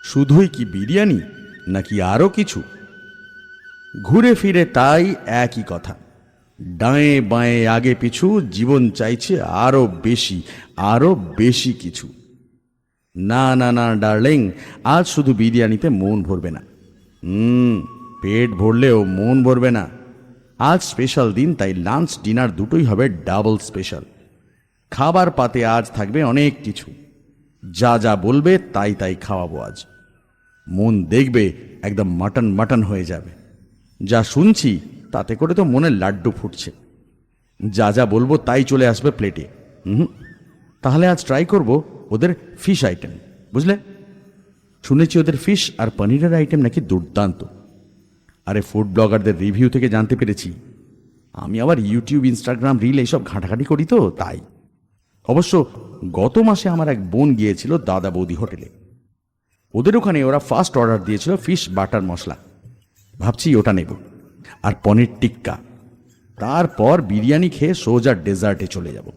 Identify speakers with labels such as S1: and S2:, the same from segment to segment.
S1: শুধুই কি বিরিয়ানি নাকি আরও কিছু? ঘুরে ফিরে তাই একই কথা। ডাঁয়ে বাঁয়ে আগে পিছু জীবন চাইছে আরো বেশি কিছু। না না না ডার্লিং, আজ শুধু বিরিয়ানিতে মন ভরবে না। পেট ভরলেও মন ভরবে না। আজ স্পেশাল দিন, তাই লাঞ্চ ডিনার দুটোই হবে ডাবল স্পেশাল। খাবার পাতে আজ থাকবে অনেক কিছু। যা যা বলবে তাই তাই খাওয়াবো আজ। মন দেখবে একদম মাটন মাটন হয়ে যাবে। যা শুনছি তাতে করে তো মনে লাড্ডু ফুটছে। যা যা বলবো তাই চলে আসবে প্লেটে। তাহলে আজ ট্রাই করব ওদের ফিশ আইটেম, বুঝলে? শুনেছি ওদের ফিশ আর পনিরের আইটেম নাকি দুর্দান্ত। আরে ফুড ব্লগারদের রিভিউ থেকে জানতে পেরেছি। আমি আবার ইউটিউব, ইনস্টাগ্রাম, রিল এইসব ঘাঁটাঘাঁটি করি তো তাই। অবশ্য গত মাসে আমার এক বোন গিয়েছিল দাদা বৌদি হোটেলে। ওদের ওখানে ওরা ফার্স্ট অর্ডার দিয়েছিল ফিশ বাটার মশলা। ভাবছি ওটা নেব, আর পনির টিক্কা। তারপর বিরিয়ানি খেয়ে সোজা ডেজার্টে চলে যাব।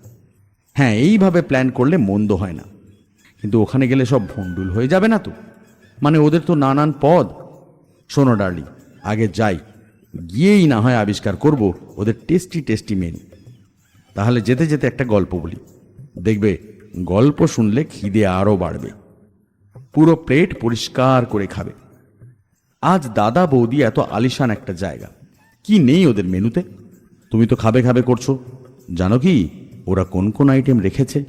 S1: হ্যাঁ, এইভাবে প্ল্যান করলে মন্দ হয় না, কিন্তু ওখানে গেলে সব ভণ্ডুল হয়ে যাবে না তো? মানে ওদের তো নানান পদ। শোনো ডার্লিং, আগে যাই, গিয়েই না হয় আবিষ্কার করব ওদের টেস্টি টেস্টি মেনু। তাহলে যেতে যেতে একটা গল্প বলি, দেখবে গল্প শুনলে খিদে আরও বাড়বে। পুরো প্লেট পরিষ্কার করে খাবে। আজ দাদা বৌদি এত আলিশান একটা জায়গা, কি নেই ওদের মেনুতে? তুমি তো খাবে খাবে করছো। জানো কি ওরা কোন কোন আইটেম রেখেছে?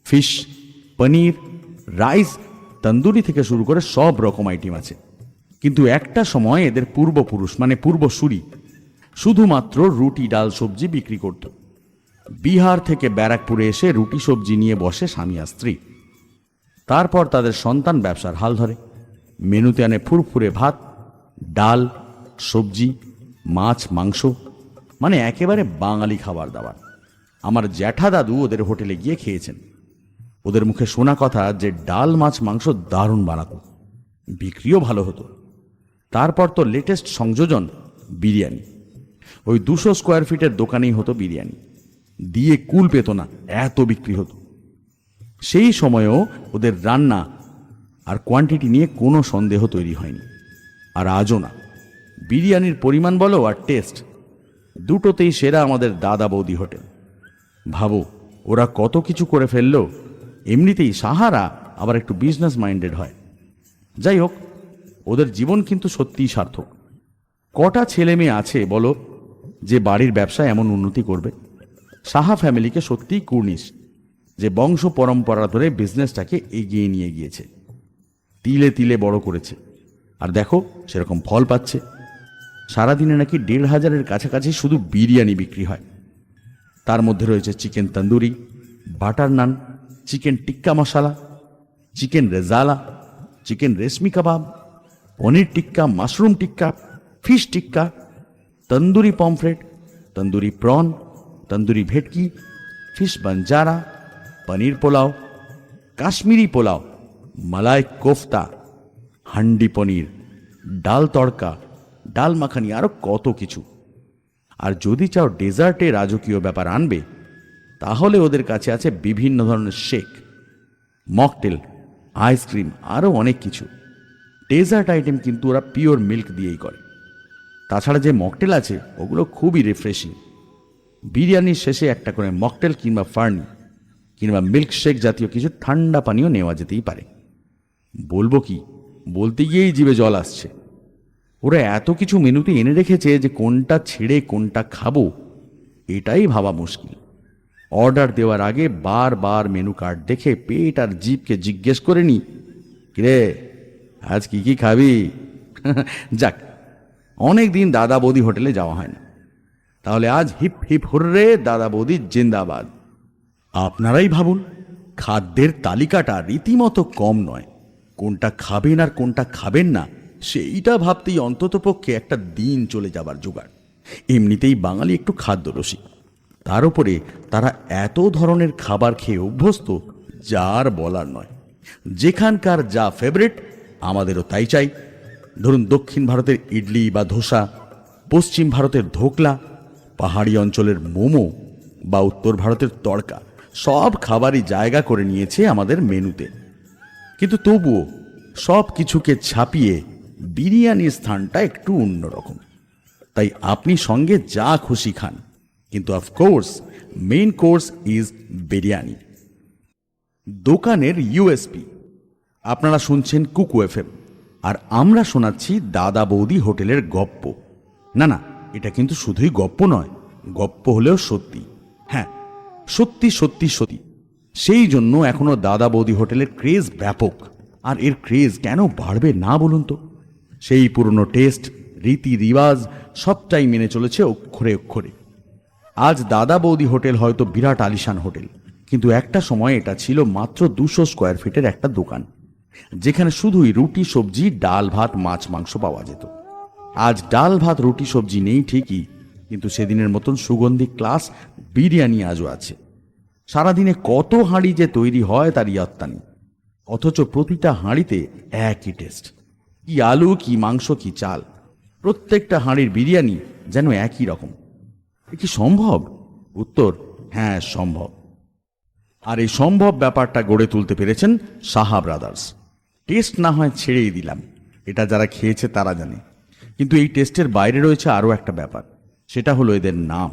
S1: ফিশ, পনির, রাইস, তন্দুরি থেকে শুরু করে সব রকম আইটেম আছে। কিন্তু একটা সময় এদের পূর্বপুরুষ মানে পূর্বসূরি শুধুমাত্র রুটি ডাল সবজি বিক্রি করত। বিহার থেকে ব্যারাকপুরে এসে রুটি সবজি নিয়ে বসে স্বামী আর স্ত্রী। তারপর তাদের সন্তান ব্যবসার হাল ধরে। মেনুতে আনে ফুরফুরে ভাত, ডাল, সবজি, মাছ, মাংস, মানে একেবারে বাঙালি খাবার দাবার। আমার জ্যাঠা দাদু ওদের হোটেলে গিয়ে খেয়েছেন। ওদের মুখে শোনা কথা যে ডাল, মাছ, মাংস দারুণ বানাতো, বিক্রিও ভালো হতো। তারপর তো লেটেস্ট সংযোজন বিরিয়ানি। ওই 200 স্কোয়ার ফিটের দোকানেই হতো বিরিয়ানি, দিয়ে কুল পেত না, এত বিক্রি হতো। সেই সময়েও ওদের রান্না আর কোয়ান্টিটি নিয়ে কোনো সন্দেহ তৈরি হয়নি, আর আজও না। বিরিয়ানির পরিমাণ বলো আর টেস্ট, দুটোতেই সেরা আমাদের দাদা বৌদি হোটেল। ভাবো ওরা কত কিছু করে ফেললো। এমনিতেই সাহারা আবার একটু বিজনেস মাইন্ডেড হয়। যাই হোক, ওদের জীবন কিন্তু সত্যিই সার্থক। কটা ছেলে মেয়ে আছে বলো যে বাড়ির ব্যবসায় এমন উন্নতি করবে? সাহা ফ্যামিলিকে সত্যিই কুর্নিশ যে বংশ পরম্পরা ধরে বিজনেসটাকে এগিয়ে নিয়ে গিয়েছে, তিলে তিলে বড় করেছে। আর দেখো সেরকম ফল পাচ্ছে। সারাদিনে নাকি 1,500-এর কাছাকাছি শুধু বিরিয়ানি বিক্রি হয়। তার মধ্যে রয়েছে চিকেন তন্দুরি, বাটার নান, চিকেন টিক্কা মশালা, চিকেন রেজালা, চিকেন রেশমি কাবাব, পনির টিক্কা, মাশরুম টিক্কা, ফিশ টিক্কা, তন্দুরি পমফ্রেট, তন্দুরি প্রন, তন্দুরি ভেটকি, ফিশ বাঞ্জারা, পনির পোলাও, কাশ্মীরি পোলাও, মালাই কোফতা, হান্ডি পনির, ডাল তড়কা, ডাল মাখানি, আরও কত কিছু। আর যদি চাও ডেজার্টে রাজকীয় ব্যাপার আনবে, তাহলে ওদের কাছে আছে বিভিন্ন ধরনের শেক, মকটেল, আইসক্রিম, আরও অনেক কিছু। ডেজার্ট আইটেম কিন্তু ওরা পিওর মিল্ক দিয়েই করে। তাছাড়া যে মকটেল আছে ওগুলো খুবই রিফ্রেশিং। বিরিয়ানির শেষে একটা করে মকটেল কিংবা ফার্নি কিংবা মিল্ক শেক জাতীয় কিছু ঠান্ডা পানীয় নেওয়া যেতেই পারে। বলবো কি, বলতে গিয়েই জিভে জল আসছে। ওরা এত কিছু মেনুতে এনে রেখেছে যে কোনটা ছেড়ে কোনটা খাবো এটাই ভাবা মুশকিল। অর্ডার দেওয়ার আগে বারবার মেনু কার্ড দেখে পেট আর জিভকে জিজ্ঞেস করে নি, কিরে আজ কি কি খাবি? যাক, অনেক দিন দাদা বৌদি হোটেলে যাওয়া হয় না, তাহলে আজ হিপ হিপ হুররে দাদা বৌদি জিন্দাবাদ। আপনারাই ভাবুন, খাদ্যের তালিকাটা রীতিমতো কম নয়। কোনটা খাবেন আর কোনটা খাবেন না সেইটা ভাবতেই অন্ততপক্ষে একটা দিন চলে যাবার জোগাড়। এমনিতেই বাঙালি একটু খাদ্যরসিক, তার উপরে তারা এত ধরনের খাবার খেয়ে অভ্যস্ত যার বলার নয়। যেখানকার যা ফেভারিট আমাদেরও তাই চাই। ধরুন দক্ষিণ ভারতের ইডলি বা ধোসা, পশ্চিম ভারতের ধোকলা, পাহাড়ি অঞ্চলের মোমো বা উত্তর ভারতের তড়কা, সব খাবারই জায়গা করে নিয়েছে আমাদের মেনুতে। কিন্তু তবুও সব কিছুকে ছাপিয়ে বিরিয়ানির স্থানটা একটু অন্যরকম। তাই আপনি সঙ্গে যা খুশি খান, কিন্তু of course main course is biryani. দোকানের ইউএসপি। আপনারা শুনছেন কুকু এফএম, আর আমরা শোনাচ্ছি দাদা বৌদি হোটেলের গপ্প। না না, এটা কিন্তু শুধুই গপ্প নয়, গপ্প হলেও সত্যি। হ্যাঁ, সত্যি সত্যি সত্যি। সেই জন্য এখনো দাদা বৌদি হোটেলের ক্রেজ ব্যাপক। আর এর ক্রেজ কেন বাড়বে না বলুন তো? সেই পুরনো টেস্ট, রীতি রিবাজ সবটাই মেনে চলেছে অক্ষরে অক্ষরে। আজ দাদা বৌদি হোটেল হয়তো বিরাট আলিশান হোটেল, কিন্তু একটা সময় এটা ছিল মাত্র 200 স্কোয়ার ফিটের একটা দোকান, যেখানে শুধুই রুটি সবজি, ডাল ভাত, মাছ মাংস পাওয়া যেত। আজ ডাল ভাত রুটি সবজি নেই ঠিকই, কিন্তু সেদিনের মতন সুগন্ধি ক্লাস বিরিয়ানি আজও আছে। সারাদিনে কত হাঁড়ি যে তৈরি হয় তার ইয়ত্তা নেই, অথচ প্রতিটা হাঁড়িতে একই টেস্ট। কি আলু, কি মাংস, কি চাল, প্রত্যেকটা হাঁড়ির বিরিয়ানি যেন একই রকম। এ কি সম্ভব? উত্তর হ্যাঁ, সম্ভব। আর এই সম্ভব ব্যাপারটা গড়ে তুলতে পেরেছেন সাহা ব্রাদার্স। টেস্ট না হয় ছেড়েই দিলাম, এটা যারা খেয়েছে তারা জানে, কিন্তু এই টেস্টের বাইরে রয়েছে আরও একটা ব্যাপার, সেটা হলো এদের নাম।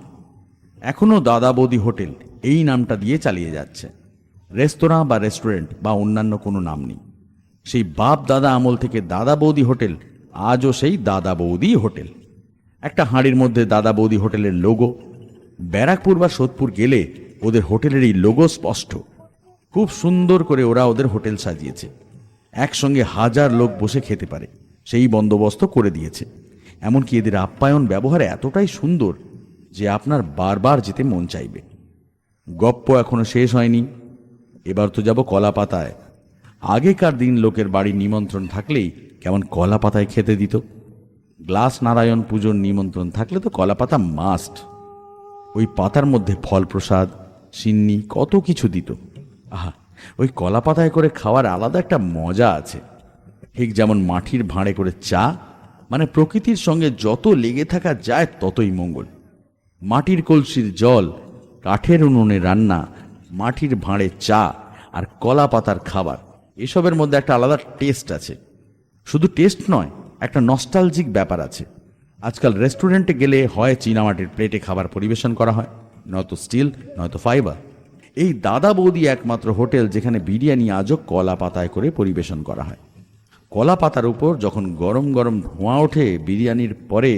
S1: এখনও দাদা বৌদি হোটেল এই নামটা দিয়ে চালিয়ে যাচ্ছে। রেস্তোরাঁ বা রেস্টুরেন্ট বা অন্যান্য কোনো নাম নেই। সেই বাপ দাদা আমল থেকে দাদা বৌদি হোটেল আজও সেই দাদা বৌদি হোটেল। একটা হাঁড়ির মধ্যে দাদা বৌদি হোটেলের লোগো। ব্যারাকপুর বা সোদপুর গেলে ওদের হোটেলের এই লোগো স্পষ্ট। খুব সুন্দর করে ওরা ওদের হোটেল সাজিয়েছে, একসঙ্গে 1000 লোক বসে খেতে পারে সেই বন্দোবস্ত করে দিয়েছে। এমনকি এদের আপ্যায়ন ব্যবহার এতটাই সুন্দর যে আপনার বারবার যেতে মন চাইবে। গপ্প এখনো শেষ হয়নি, এবার তো যাব কলা পাতায়। আগেকার দিন লোকের বাড়ির নিমন্ত্রণ থাকলেই কেমন কলা পাতায় খেতে দিত। গ্লাস নারায়ণ পুজোর নিমন্ত্রণ থাকলে তো কলা পাতা মাস্ট। ওই পাতার মধ্যে ফল প্রসাদ, সিন্নি, কত কিছু দিত। আহা, ওই কলা পাতায় করে খাওয়ার আলাদা একটা মজা আছে। ঠিক যেমন মাটির ভাঁড়ে করে চা, মানে প্রকৃতির সঙ্গে যত লেগে থাকা যায় ততই মঙ্গল। মাটির কলসির জল, কাঠের উনুনে রান্না, মাটির ভাঁড়ে চা আর কলা পাতার খাবার, এসবের মধ্যে একটা আলাদা টেস্ট আছে। শুধু টেস্ট নয়, একটা নস্টালজিক ব্যাপার আছে। আজকাল রেস্টুরেন্টে গেলে হয় চীনামাটির প্লেটে খাবার পরিবেশন করা হয়, নয়তো স্টিল, নয়তো ফাইবার। এই দাদা বৌদি একমাত্র হোটেল যেখানে বিরিয়ানি আজও কলা পাতায় করে পরিবেশন করা হয়। কলা পাতার উপর যখন গরম গরম ধোঁয়া ওঠে বিরিয়ানির পরে,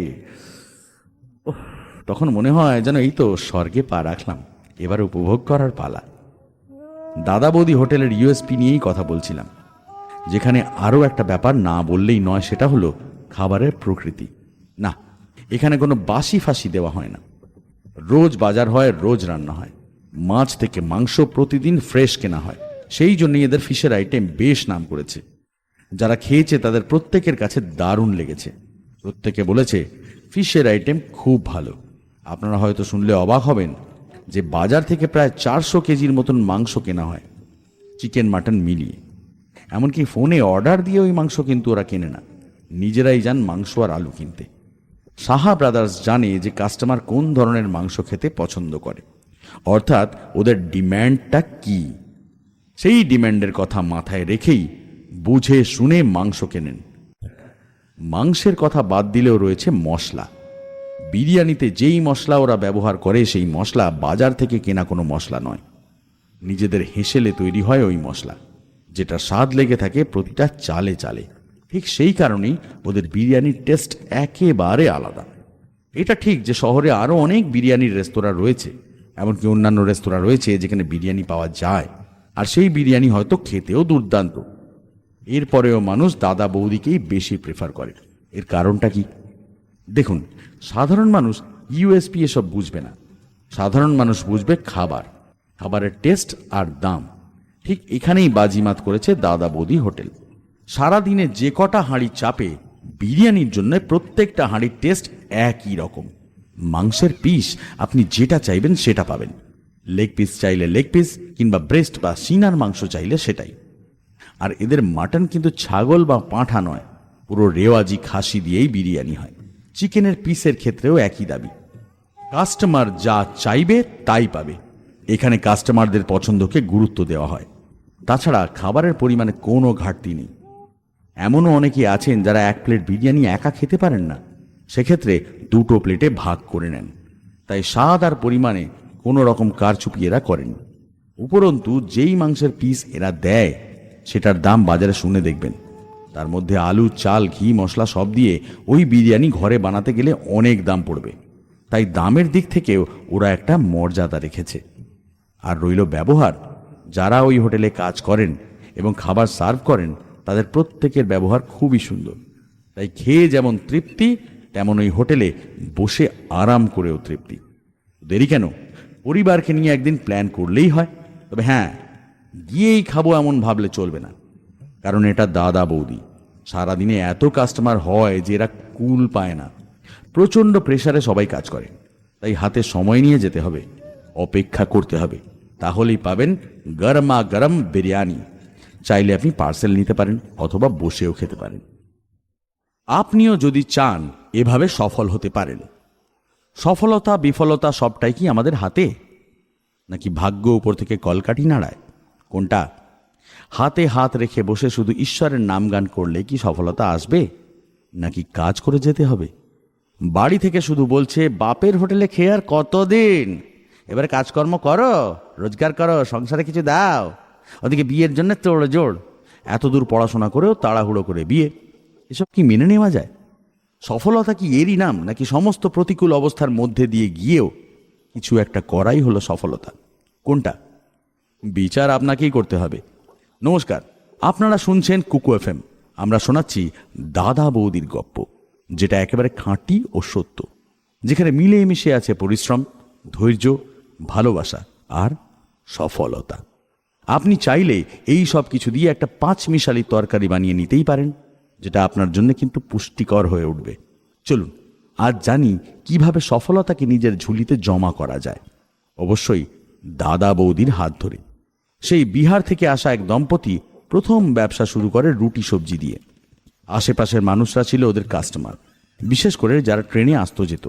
S1: তখন মনে হয় যেন এই তো স্বর্গে পা রাখলাম, এবার উপভোগ করার পালা। দাদা বৌদি হোটেলের ইউএসপি নিয়েই কথা বলছিলাম, যেখানে আরও একটা ব্যাপার না বললেই নয়, সেটা হলো খাবারের প্রকৃতি। না, এখানে কোনো বাসি ফাঁসি দেওয়া হয় না। রোজ বাজার হয়, রোজ রান্না হয়। মাছ থেকে মাংস প্রতিদিন ফ্রেশ কেনা হয়। সেই জন্যই এদের ফিশের আইটেম বেশ নাম করেছে। যারা খেয়েছে তাদের প্রত্যেকের কাছে দারুণ লেগেছে। প্রত্যেকে বলেছে ফিশের আইটেম খুব ভালো। আপনারা হয়তো শুনলে অবাক হবেন যে বাজার থেকে প্রায় 400 কেজির মতন মাংস কেনা হয়, চিকেন মাটন মিলিয়ে। এমনকি ফোনে অর্ডার দিয়ে ওই মাংস কিন্তু ওরা কেনে না, নিজেরাই যান মাংস আর আলু কিনতে। সাহা ব্রাদার্স জানে যে কাস্টমার কোন ধরনের মাংস খেতে পছন্দ করে, অর্থাৎ ওদের ডিম্যান্ডটা কি। সেই ডিম্যান্ডের কথা মাথায় রেখেই বুঝে শুনে মাংস কেনেন। মাংসের কথা বাদ দিলেও রয়েছে মশলা। বিরিয়ানিতে যেই মশলা ওরা ব্যবহার করে সেই মশলা বাজার থেকে কেনা কোনো মশলা নয়, নিজেদের হেসেলে তৈরি হয় ওই মশলা, যেটা স্বাদ লেগে থাকে প্রতিটা চালে চালে। ঠিক সেই কারণেই ওদের বিরিয়ানির টেস্ট একেবারে আলাদা। এটা ঠিক যে শহরে আরও অনেক বিরিয়ানির রেস্তোরাঁ রয়েছে, এমনকি অন্যান্য রেস্তোরাঁ রয়েছে যেখানে বিরিয়ানি পাওয়া যায়, আর সেই বিরিয়ানি হয়তো খেতেও দুর্দান্ত। এরপরেও মানুষ দাদা বৌদিকেই বেশি প্রেফার করে। এর কারণটা কি? দেখুন, সাধারণ মানুষ ইউএসপি এসব বুঝবে না। সাধারণ মানুষ বুঝবে খাবার, খাবারের টেস্ট আর দাম। ঠিক এখানেই বাজিমাত করেছে দাদা বৌদি হোটেল। সারাদিনে যে কটা হাঁড়ি চাপে বিরিয়ানির জন্য প্রত্যেকটা হাঁড়ির টেস্ট একই রকম। মাংসের পিস আপনি যেটা চাইবেন সেটা পাবেন। লেগ পিস চাইলে লেগ পিস, কিংবা ব্রেস্ট বা সিনার মাংস চাইলে সেটাই। আর এদের মাটন কিন্তু ছাগল বা পাঁঠা নয়, পুরো রেওয়াজি খাসি দিয়েই বিরিয়ানি হয়। চিকেনের পিসের ক্ষেত্রেও একই দাবি। কাস্টমার যা চাইবে তাই পাবে। এখানে কাস্টমারদের পছন্দকে গুরুত্ব দেওয়া হয়। তাছাড়া খাবারের পরিমাণে কোনো ঘাটতি নেই। এমনও অনেকেই আছেন যারা এক প্লেট বিরিয়ানি একা খেতে পারেন না, সেক্ষেত্রে দুটো প্লেটে ভাগ করে নেন। তাই স্বাদ আর পরিমাণে কোনো রকম কারচুপি এরা করেন। উপরন্তু যেই মাংসের পিস এরা দেয় সেটার দাম বাজারে শুনে দেখবেন, তার মধ্যে আলু, চাল, ঘি, মশলা সব দিয়ে ওই বিরিয়ানি ঘরে বানাতে গেলে অনেক দাম পড়বে। তাই দামের দিক থেকেও ওরা একটা মর্যাদা রেখেছে। আর রইল ব্যবহার, যারা ওই হোটেলে কাজ করেন এবং খাবার সার্ভ করেন তাদের প্রত্যেকের ব্যবহার খুবই সুন্দর। তাই খেয়ে যেমন তৃপ্তি, তেমন ওই হোটেলে বসে আরাম করেও তৃপ্তি। দেরি কেন, পরিবারকে নিয়ে একদিন প্ল্যান করলেই হয়। তবে হ্যাঁ, গিয়েই খাবো এমন ভাবলে চলবে না, কারণ এটা দাদা বৌদি। সারাদিনে এত কাস্টমার হয় যে এরা কুল পায় না। প্রচণ্ড প্রেসারে সবাই কাজ করে, তাই হাতে সময় নিয়ে যেতে হবে, অপেক্ষা করতে হবে, তাহলেই পাবেন গরমা গরম বিরিয়ানি। চাইলে আপনি পার্সেল নিতে পারেন অথবা বসেও খেতে পারেন। আপনিও যদি চান এভাবে সফল হতে পারেন। সফলতা বিফলতা সবটাই কি আমাদের হাতে, নাকি ভাগ্য উপর থেকে কলকাঠি নাড়ায়? কোনটা? হাতে হাত রেখে বসে শুধু ঈশ্বরের নাম গান করলে কি সফলতা আসবে, নাকি কাজ করে যেতে হবে? বাড়ি থেকে শুধু বলছে বাপের হোটেলে খেয়ে আর কতদিন, এবারে কাজকর্ম করো, রোজগার করো, সংসারে কিছু দাও। ওদিকে বিয়ের জন্য তোড়জোড়, এত দূর পড়াশোনা করেও তাড়াহুড়ো করে বিয়ে। এসব কি মেনে নেওয়া যায়? সফলতা কি এরই নাম, নাকি সমস্ত প্রতিকূল অবস্থার মধ্যে দিয়ে গিয়েও কিছু একটা করাই হলো সফলতা? কোনটা? বিচার আপনাকেই করতে হবে। নমস্কার, আপনারা শুনছেন কুকু এফএম। আমরা শোনাচ্ছি দাদা বৌদির গপ্প, যেটা একেবারে খাঁটি ও সত্য, যেখানে মিলে মিশে আছে পরিশ্রম, ধৈর্য, ভালোবাসা আর সফলতা। আপনি চাইলে এই সব কিছু দিয়ে একটা 5 মিশালি তরকারি বানিয়ে নিতেই পারেন, যেটা আপনার জন্য কিন্তু পুষ্টিকর হয়ে উঠবে। চলুন আজ জানি কিভাবে সফলতাকে নিজের ঝুলিতে জমা করা যায়। অবশ্যই দাদা বৌদির হাত ধরে। সেই বিহার থেকে আসা এক দম্পতি প্রথম ব্যবসা শুরু করে রুটি সবজি দিয়ে। আশেপাশের মানুষরা ছিল ওদের কাস্টমার, বিশেষ করে যারা ট্রেনে আসতো যেত,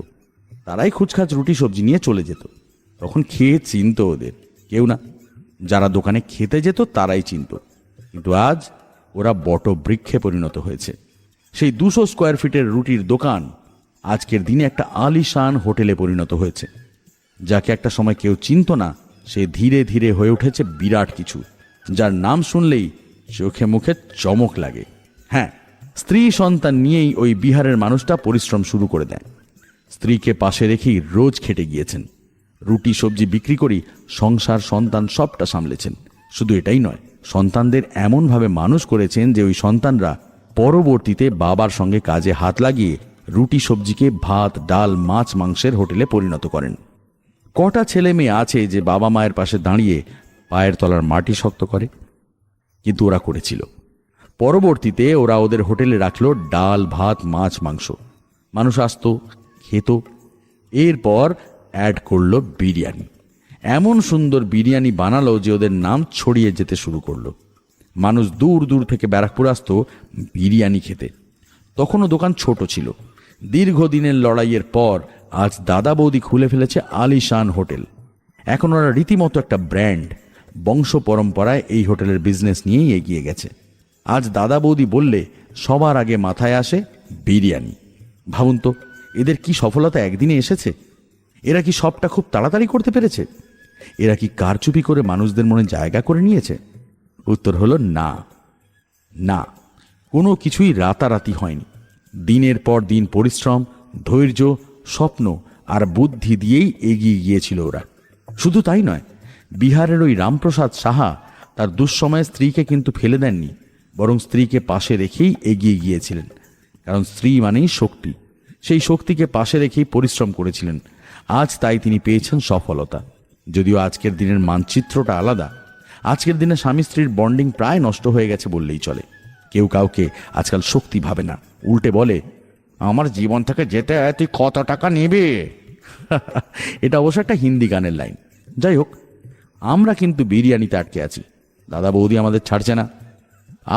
S1: তারাই খুচখাচ রুটি সবজি নিয়ে চলে যেত। তখন খেয়ে চিনত ওদের কেউ না, যারা দোকানে খেতে যেত তারাই চিনত। কিন্তু আজ ওরা বটবৃক্ষে পরিণত হয়েছে। সেই 200 স্কোয়ার ফিটের রুটির দোকান আজকের দিনে একটা আলিশান হোটেলে পরিণত হয়েছে। যাকে একটা সময় কেউ চিনত না, সে ধীরে ধীরে হয়ে উঠেছে বিরাট কিছু, যার নাম শুনলেই চোখে মুখে চমক লাগে। হ্যাঁ, স্ত্রী সন্তান নিয়েই ওই বিহারের মানুষটা পরিশ্রম শুরু করে দেয়। স্ত্রীকে পাশে রেখেই রোজ খেটে গিয়েছেন, রুটি সবজি বিক্রি করি সংসার সন্তান সবটা সামলেছেন। শুধু এটাই নয়, সন্তানদের এমনভাবে মানুষ করেছেন যে ওই সন্তানরা পরবর্তীতে বাবার সঙ্গে কাজে হাত লাগিয়ে রুটি সবজিকে ভাত, ডাল, মাছ, মাংসের হোটেলে পরিণত করেন। কটা ছেলে মেয়ে আছে যে বাবা মায়ের পাশে দাঁড়িয়ে পায়ের তলার মাটি শক্ত করে? কিন্তু ওরা করেছিল। পরবর্তীতে ওরা ওদের হোটেলে রাখলো ডাল, ভাত, মাছ, মাংস। মানুষ আসতো, খেত। এরপর অ্যাড করলো বিরিয়ানি। এমন সুন্দর বিরিয়ানি বানালো যে ওদের নাম ছড়িয়ে যেতে শুরু করলো। মানুষ দূর দূর থেকে ব্যারাকপুর আসতো বিরিয়ানি খেতে। তখনও দোকান ছোট ছিল। দীর্ঘদিনের লড়াইয়ের পর আজ দাদা বৌদি খুলে ফেলেছে আলিশান হোটেল। এখন ওরা রীতিমতো একটা ব্র্যান্ড। বংশ পরম্পরায় এই হোটেলের বিজনেস নিয়েই এগিয়ে গেছে। আজ দাদা বৌদি বললে সবার আগে মাথায় আসে বিরিয়ানি। ভাবুন তো, এদের কি সফলতা একদিনে এসেছে? এরা কি সবটা খুব তাড়াতাড়ি করতে পেরেছে? এরা কি কারচুপি করে মানুষদের মনে জায়গা করে নিয়েছে? উত্তর হলো না, না, কোনো কিছুই রাতারাতি হয়নি। দিনের পর দিন পরিশ্রম, ধৈর্য, স্বপ্ন আর বুদ্ধি দিয়েই এগিয়ে গিয়েছিল ওরা। শুধু তাই নয়, বিহারের ওই রামপ্রসাদ সাহা তার দুঃসময়ে স্ত্রীকে কিন্তু ফেলে দেননি, বরং স্ত্রীকে পাশে রেখেই এগিয়ে গিয়েছিলেন। কারণ স্ত্রী মানেই শক্তি। সেই শক্তিকে পাশে রেখেই পরিশ্রম করেছিলেন। আজ তাই তিনি পেয়েছেন সফলতা। যদিও আজকের দিনের মানচিত্রটা আলাদা। আজকের দিনে স্বামী স্ত্রীর বন্ডিং প্রায় নষ্ট হয়ে গেছে বললেই চলে। কেউ কাউকে আজকাল শক্তি ভাবে না, উল্টে বলে, আমার জীবন থেকে যেতে তুই কত টাকা নেবে? এটা অবশ্য একটা হিন্দি গানের লাইন। যাই হোক, আমরা কিন্তু বিরিয়ানিতে আটকে আছি। দাদা বৌদি আমাদের ছাড়ছে না।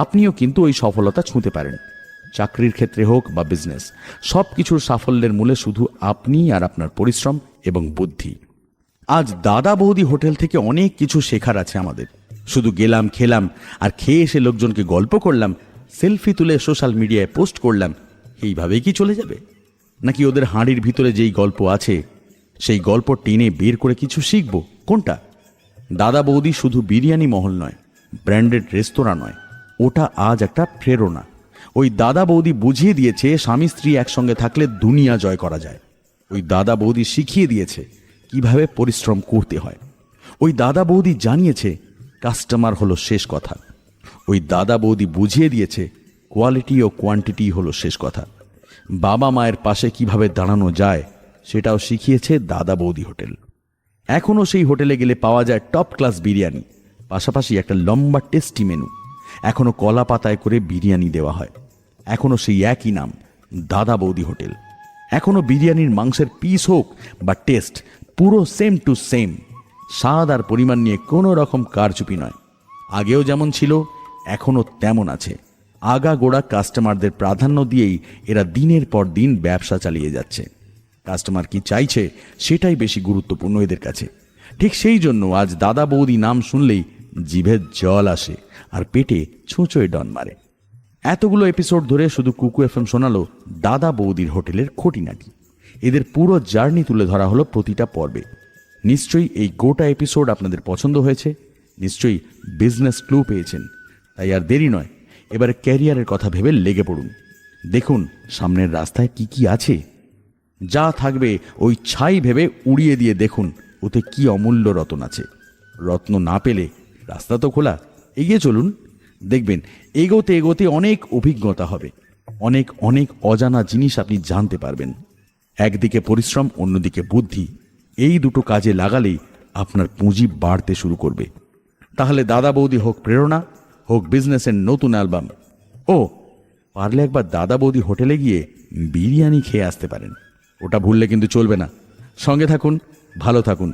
S1: আপনিও কিন্তু ওই সফলতা ছুঁতে পারেন। চাকরির ক্ষেত্রে হোক বা বিজনেস, সব কিছুর সাফল্যের মূলে শুধু আপনি আর আপনার পরিশ্রম এবং বুদ্ধি। আজ দাদা বৌদি হোটেল থেকে অনেক কিছু শেখার আছে আমাদের। শুধু গেলাম, খেলাম আর খেয়ে এসে লোকজনকে গল্প করলাম, সেলফি তুলে সোশ্যাল মিডিয়ায় পোস্ট করলাম, এইভাবেই কি চলে যাবে? নাকি ওদের হাঁড়ির ভিতরে যেই গল্প আছে সেই গল্প টেনে বের করে কিছু শিখব? কোনটা? দাদা বৌদি শুধু বিরিয়ানি মহল নয়, ব্র্যান্ডেড রেস্তোরাঁ নয়, ওটা আজ একটা প্রেরণা। ওই দাদা বৌদি বুঝিয়ে দিয়েছে স্বামী স্ত্রী একসঙ্গে থাকলে দুনিয়া জয় করা যায়। ওই দাদা বৌদি শিখিয়ে দিয়েছে কিভাবে পরিশ্রম করতে হয়। ওই দাদা বৌদি জানিয়েছে কাস্টমার হলো শেষ কথা। ওই দাদা বৌদি বুঝিয়ে দিয়েছে কোয়ালিটি ও কোয়ান্টিটি হলো শেষ কথা। বাবা মায়ের পাশে কিভাবে দাঁড়ানো যায় সেটাও শিখিয়েছে দাদা বৌদি হোটেল। এখনও সেই হোটেলে গেলে পাওয়া যায় টপ ক্লাস বিরিয়ানি, পাশাপাশি একটা লম্বা টেস্টি মেনু। এখনও কলা পাতায় করে বিরিয়ানি দেওয়া হয়। এখনও সেই একই নাম, দাদা বৌদি হোটেল। এখনও বিরিয়ানির মাংসের পিস হোক বা টেস্ট, পুরো সেম টু সেম। স্বাদ আর পরিমাণ নিয়ে কোনো রকম কারচুপি নয়। আগেও যেমন ছিল এখনও তেমন আছে। আগাগোড়া কাস্টমারদের প্রাধান্য দিয়েই এরা দিনের পর দিন ব্যবসা চালিয়ে যাচ্ছে। কাস্টমার কি চাইছে সেটাই বেশি গুরুত্বপূর্ণ এদের কাছে। ঠিক সেই জন্য আজ দাদা বৌদি নাম শুনলেই জিভের জল আসে আর পেটে ছুঁচোয় ডন মারে। এতগুলো এপিসোড ধরে শুধু কুকু এফএম শোনালো দাদা বৌদির হোটেলের খুঁটিনাটি। এদের পুরো জার্নি তুলে ধরা হলো প্রতিটা পর্বে। নিশ্চয়ই এই গোটা এপিসোড আপনাদের পছন্দ হয়েছে, নিশ্চয়ই বিজনেস ক্লু পেয়েছেন। তাই আর দেরি নয়, এবারে ক্যারিয়ারের কথা ভেবে লেগে পড়ুন। দেখুন সামনের রাস্তায় কি কি আছে। যা থাকবে ওই ছাই ভেবে উড়িয়ে দিয়ে দেখুন ওতে কি অমূল্য রত্ন আছে। রত্ন না পেলে রাস্তা তো খোলা, এগিয়ে চলুন। দেখবেন এগোতে এগোতে অনেক অভিজ্ঞতা হবে, অনেক অনেক অজানা জিনিস আপনি জানতে পারবেন। একদিকে পরিশ্রম, অন্যদিকে বুদ্ধি, এই দুটো কাজে লাগালেই আপনার পুঁজি বাড়তে শুরু করবে। তাহলে দাদা বৌদি হোক প্রেরণা, হোক বিজনেসের নতুন অ্যালবাম। ও পারলে একবার দাদা বৌদি হোটেলে গিয়ে বিরিয়ানি খেয়ে আসতে পারেন। ওটা ভুললে কিন্তু চলবে না। সঙ্গে থাকুন, ভালো থাকুন।